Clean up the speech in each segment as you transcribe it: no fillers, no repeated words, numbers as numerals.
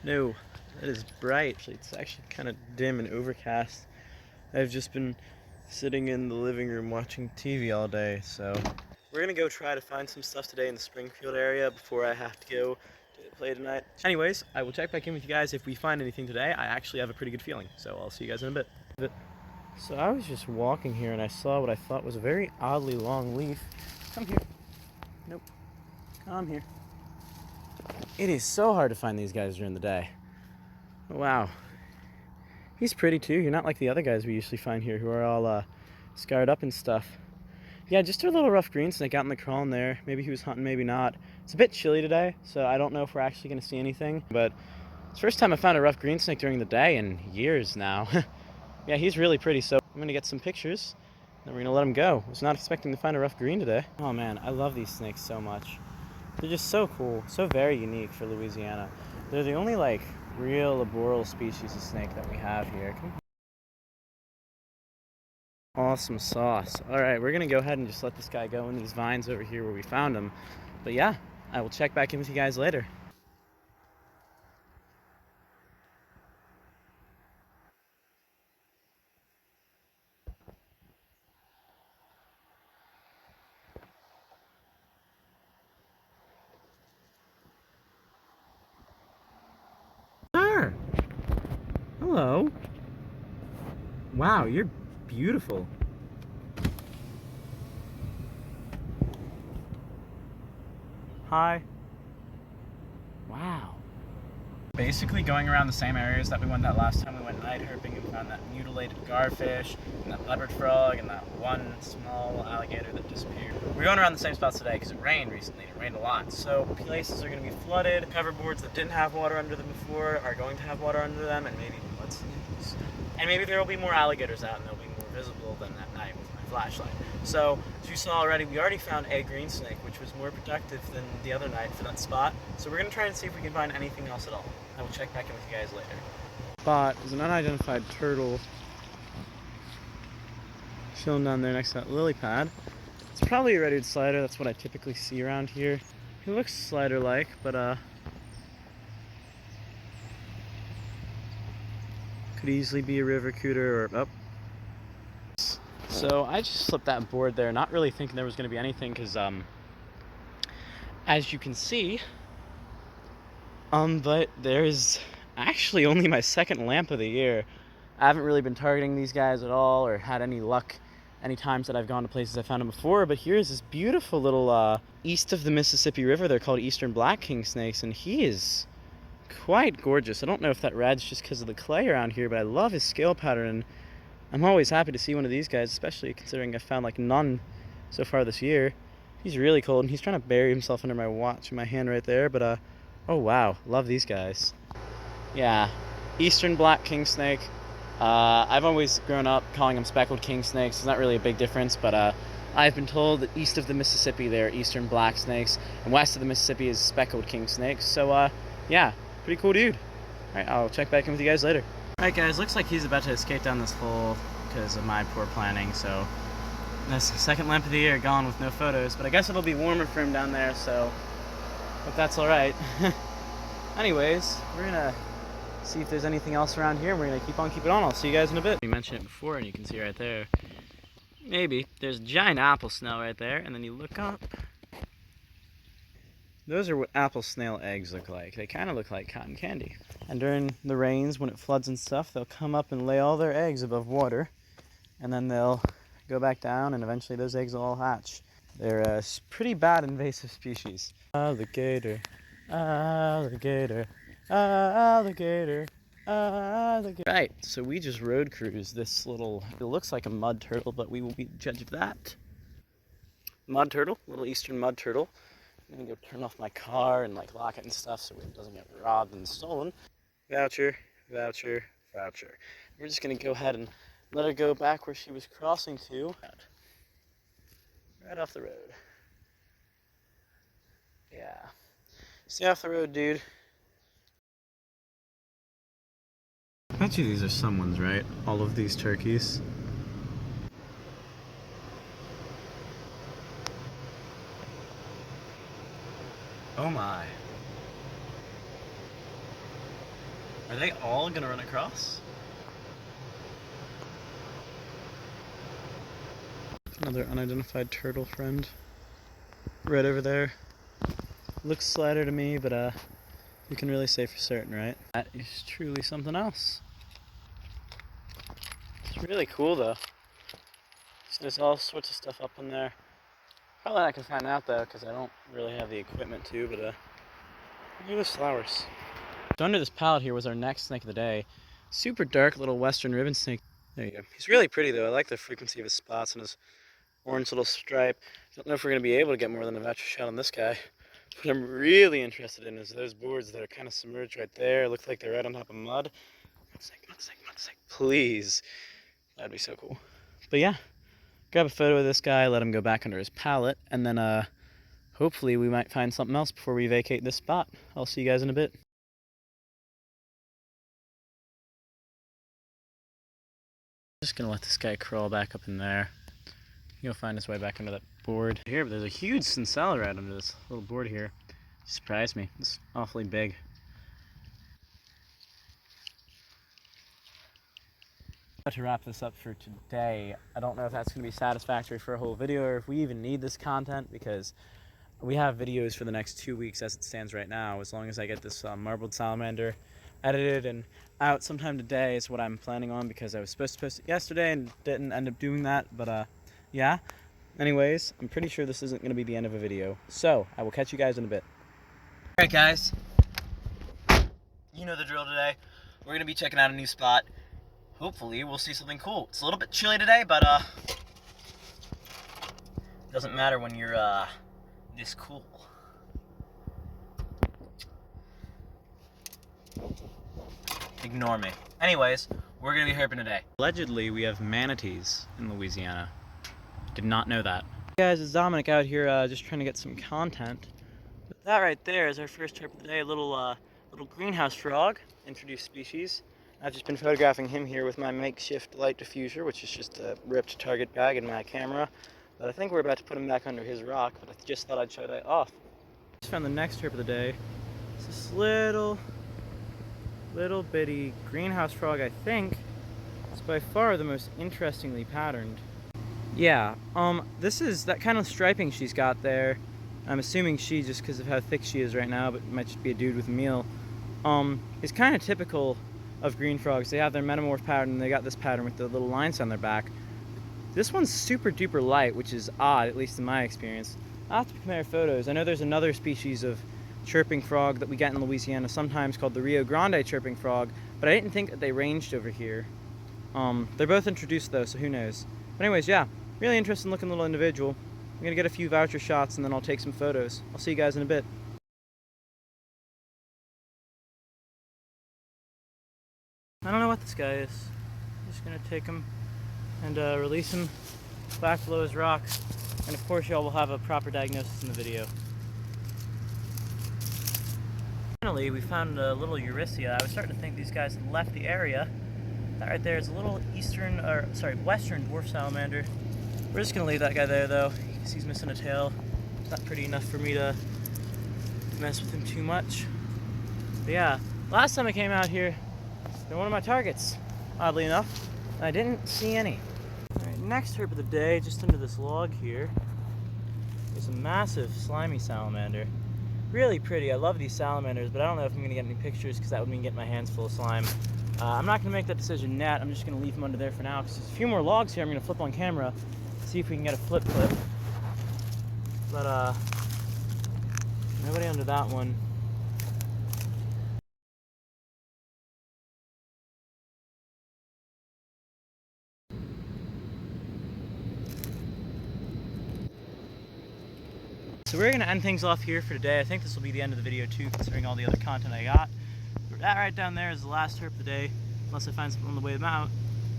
No, it is bright. It's actually kind of dim and overcast. I've just been sitting in the living room watching TV all day, so we're gonna go try to find some stuff today in the Springfield area before I have to go to play tonight. Anyways, I will check back in with you guys if we find anything today. I actually have a pretty good feeling, so I'll see you guys in a bit. So I was just walking here and I saw what I thought was a very oddly long leaf. Come here. Nope. Come here. It is so hard to find these guys during the day. Wow. He's pretty too. You're not like the other guys we usually find here who are all scarred up and stuff. Yeah, just a little rough green snake out in the crawl there. Maybe he was hunting, maybe not. It's a bit chilly today, so I don't know if we're actually going to see anything. But it's the first time I found a rough green snake during the day in years now. Yeah, he's really pretty, so I'm going to get some pictures. Then we're going to let him go. I was not expecting to find a rough green today. Oh man, I love these snakes so much. They're just so cool, so very unique for Louisiana. They're the only like real arboreal species of snake that we have here. Awesome sauce. Alright, we're gonna go ahead and just let this guy go in these vines over here where we found him. But yeah, I will check back in with you guys later. Sir! Hello. Wow, you're beautiful. Hi. Wow. Basically going around the same areas that we went that last time we went night herping and found that mutilated garfish and that leopard frog and that one small alligator that disappeared. We're going around the same spots today because it rained recently. It rained a lot. So places are going to be flooded. Cover boards that didn't have water under them before are going to have water under them, and maybe mudslingers. And maybe there will be more alligators out and they'll be more visible than at night with my flashlight. So, as you saw already, we already found a green snake, which was more productive than the other night for that spot. So we're going to try and see if we can find anything else at all. I will check back in with you guys later. Spot is an unidentified turtle chilling down there next to that lily pad. It's probably a red-eared slider. That's what I typically see around here. He looks slider-like, but could easily be a river cooter or So I just slipped that board there, not really thinking there was going to be anything, because as you can see, but there's actually only my second lamp of the year. I haven't really been targeting these guys at all or had any luck any times that I've gone to places I found them before, but here's this beautiful little east of the Mississippi River. They're called eastern black king snakes, and he is quite gorgeous. I don't know if that red's just because of the clay around here, but I love his scale pattern, and I'm always happy to see one of these guys, especially considering I've found like none so far this year. He's really cold, and he's trying to bury himself under my watch in my hand right there, but oh wow, love these guys. Yeah, eastern black king snake. I've always grown up calling them speckled king snakes. It's not really a big difference, but I've been told that east of the Mississippi they're eastern black snakes, and west of the Mississippi is speckled king snakes. So yeah, pretty cool dude. Alright, I'll check back in with you guys later. Alright guys, looks like he's about to escape down this hole because of my poor planning, so this second lamp of the year gone with no photos, but I guess it'll be warmer for him down there, so hope that's alright. Anyways, we're gonna see if there's anything else around here, and we're gonna keep on keeping on. I'll see you guys in a bit. We mentioned it before, and you can see right there. Maybe. There's a giant apple snail right there, and then you look up. Those are what apple snail eggs look like. They kind of look like cotton candy. And during the rains, when it floods and stuff, they'll come up and lay all their eggs above water, and then they'll go back down, and eventually those eggs will all hatch. They're a pretty bad invasive species. Alligator, alligator, alligator, alligator. Right, so we just road cruised this little, it looks like a mud turtle, but we will be the judge of that. Mud turtle, little eastern mud turtle. I'm gonna go turn off my car and like lock it and stuff so it doesn't get robbed and stolen. Voucher, voucher, voucher. We're just gonna go ahead and let her go back where she was crossing to. Right off the road. Yeah. Stay off the road, dude. I bet you these are someone's, right? All of these turkeys. Oh my. Are they all gonna run across? Another unidentified turtle friend. Right over there. Looks slider to me, but you can really say for certain, right? That is truly something else. It's really cool though. So there's all sorts of stuff up in there. Probably not gonna find out though, because I don't really have the equipment to, but look at those flowers. So under this pallet here was our next snake of the day. Super dark little western ribbon snake. There you go. He's really pretty though. I like the frequency of his spots and his orange little stripe. Don't know if we're gonna be able to get more than a voucher shot on this guy. What I'm really interested in is those boards that are kind of submerged right there. Look like they're right on top of mud. Mud, please. That'd be so cool. But yeah, grab a photo of this guy, let him go back under his pallet, and then hopefully we might find something else before we vacate this spot. I'll see you guys in a bit. Just gonna let this guy crawl back up in there. He'll find his way back under that board here, but there's a huge cincella right under this little board here. Surprised me. It's awfully big. To wrap this up for today, I don't know if that's going to be satisfactory for a whole video or if we even need this content, because we have videos for the next 2 weeks as it stands right now. As long as I get this marbled salamander edited and out sometime today is what I'm planning on, because I was supposed to post it yesterday and didn't end up doing that, but yeah. Anyways, I'm pretty sure this isn't going to be the end of a video, so I will catch you guys in a bit. Alright guys, you know the drill today. We're going to be checking out a new spot. Hopefully we'll see something cool. It's a little bit chilly today, but it doesn't matter when you're this cool. Ignore me. Anyways, we're gonna be herping today. Allegedly, we have manatees in Louisiana. Did not know that. Hey guys, it's Dominic out here just trying to get some content. But that right there is our first herp of the day, a little greenhouse frog, introduced species. I've just been photographing him here with my makeshift light diffuser, which is just a ripped target bag in my camera. But I think we're about to put him back under his rock, but I just thought I'd show that off. Just found the next herp of the day. It's this little bitty greenhouse frog, I think. It's by far the most interestingly patterned. Yeah, this is that kind of striping she's got there. I'm assuming she, just because of how thick she is right now, but it might just be a dude with a meal. Is kind of typical of green frogs. They have their metamorph pattern, and they got this pattern with the little lines on their back. This one's super duper light, which is odd, at least in my experience. I'll have to compare photos. I know there's another species of chirping frog that we get in Louisiana, sometimes called the Rio Grande chirping frog, but I didn't think that they ranged over here. They're both introduced though, so who knows. But anyways, yeah, really interesting looking little individual. I'm gonna get a few voucher shots and then I'll take some photos. I'll see you guys in a bit. I don't know what this guy is. I'm just gonna take him and release him back below his rock. And of course y'all will have a proper diagnosis in the video. Finally, we found a little Eurycia. I was starting to think these guys had left the area. That right there is a little western dwarf salamander. We're just gonna leave that guy there though, because he's missing a tail. It's not pretty enough for me to mess with him too much. But yeah, last time I came out here, they're one of my targets, oddly enough, and I didn't see any. Alright, next herp of the day, just under this log here, is a massive slimy salamander. Really pretty. I love these salamanders, but I don't know if I'm going to get any pictures because that would mean getting my hands full of slime. I'm not going to make that decision yet. I'm just going to leave them under there for now because there's a few more logs here I'm going to flip on camera, see if we can get a flip clip. But nobody under that one. So we're going to end things off here for today. I think this will be the end of the video too, considering all the other content I got. That right down there is the last herp of the day, unless I find something on the way out.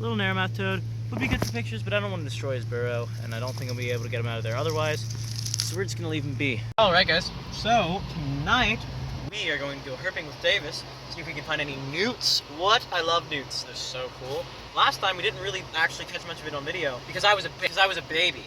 Little narrowmouth toad. Would be good for pictures, but I don't want to destroy his burrow, and I don't think I'll be able to get him out of there otherwise. So we're just going to leave him be. Alright guys, so tonight we are going to go herping with Davis, see if we can find any newts. What? I love newts. They're so cool. Last time we didn't really actually catch much of it on video because I was a baby.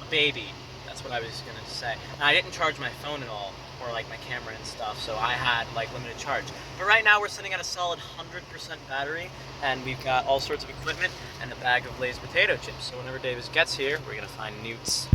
A baby. That's what I was going to say. And I didn't charge my phone at all, for like my camera and stuff, so I had like limited charge. But right now we're sitting at a solid 100% battery, and we've got all sorts of equipment and a bag of Lay's potato chips. So whenever Davis gets here, we're gonna find Newts.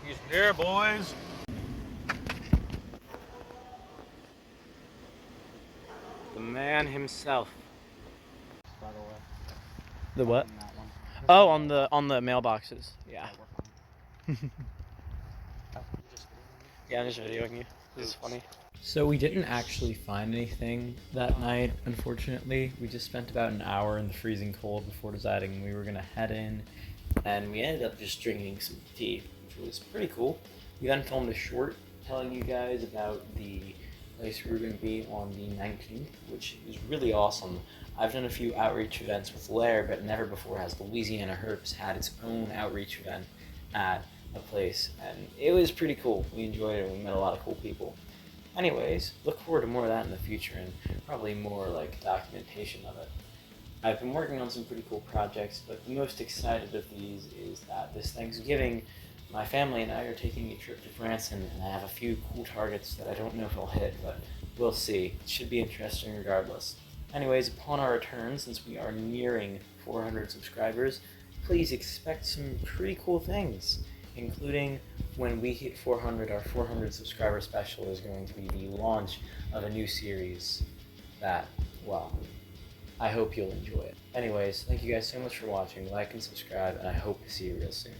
He's here, boys. The man himself. By the way. The what? On that one. Oh, on the mailboxes. Yeah. Yeah, I'm just videoing you. This is funny. So we didn't actually find anything that night, unfortunately. We just spent about an hour in the freezing cold before deciding we were gonna head in, and we ended up just drinking some tea, which was pretty cool. We then filmed a short telling you guys about the place we were gonna be on the 19th, which was really awesome. I've done a few outreach events with Lair, but never before has Louisiana Herps had its own outreach event at a place, and it was pretty cool. We enjoyed it, and we met a lot of cool people. Anyways, look forward to more of that in the future, and probably more like documentation of it. I've been working on some pretty cool projects, but the most excited of these is that this Thanksgiving, my family and I are taking a trip to France, and I have a few cool targets that I don't know if I'll hit, but we'll see. It should be interesting regardless. Anyways, upon our return, since we are nearing 400 subscribers, please expect some pretty cool things, including when we hit 400, our 400 subscriber special is going to be the launch of a new series that, well, I hope you'll enjoy it. Anyways, thank you guys so much for watching. Like and subscribe, and I hope to see you real soon.